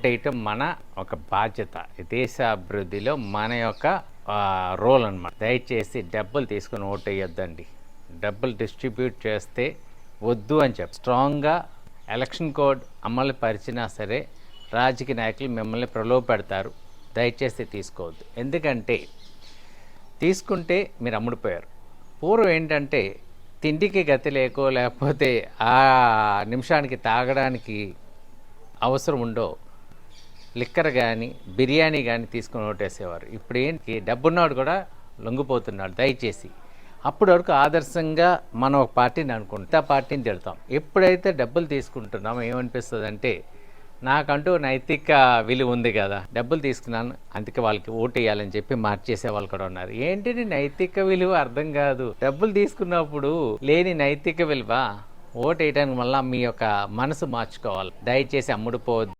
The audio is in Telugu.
ఓటేయటం మన ఒక బాధ్యత. దేశ అభివృద్ధిలో మన యొక్క రోల్ అన్నమాట. దయచేసి డబ్బులు తీసుకుని ఓటేయొద్దండి. డబ్బులు డిస్ట్రిబ్యూట్ చేస్తే వద్దు అని చెప్పి స్ట్రాంగ్గా ఎలక్షన్ కోడ్ అమలు పరిచినా సరే రాజకీయ నాయకులు మిమ్మల్ని ప్రలోభపెడతారు. దయచేసి తీసుకోవద్దు. ఎందుకంటే తీసుకుంటే మీరు అమ్ముడిపోయారు. పూర్వం ఏంటంటే తిండికి గతి లేకో లేకపోతే ఆ నిమిషానికి తాగడానికి అవసరం ఉండో లిక్కర్ కానీ బిర్యానీ కానీ తీసుకుని ఓటేసేవారు. ఇప్పుడు ఏంటి డబ్బున్నవాడు కూడా లొంగిపోతున్నాడు. దయచేసి అప్పటి వరకు ఆదర్శంగా మనం ఒక పార్టీని అనుకుంటే ఆ పార్టీని తిడతాం. ఎప్పుడైతే డబ్బులు తీసుకుంటున్నామో ఏమనిపిస్తుంది అంటే నాకంటూ నైతిక విలువ ఉంది కదా, డబ్బులు తీసుకున్నాను అందుకే వాళ్ళకి ఓటు వేయాలని చెప్పి మార్చేసే వాళ్ళు కూడా ఉన్నారు. ఏంటి నైతిక విలువ అర్థం కాదు. డబ్బులు తీసుకున్నప్పుడు లేని నైతిక విలువ ఓటు వేయడానికి మళ్ళీ మీ యొక్క మనసు మార్చుకోవాలి. దయచేసి అమ్ముడుపోవద్దు.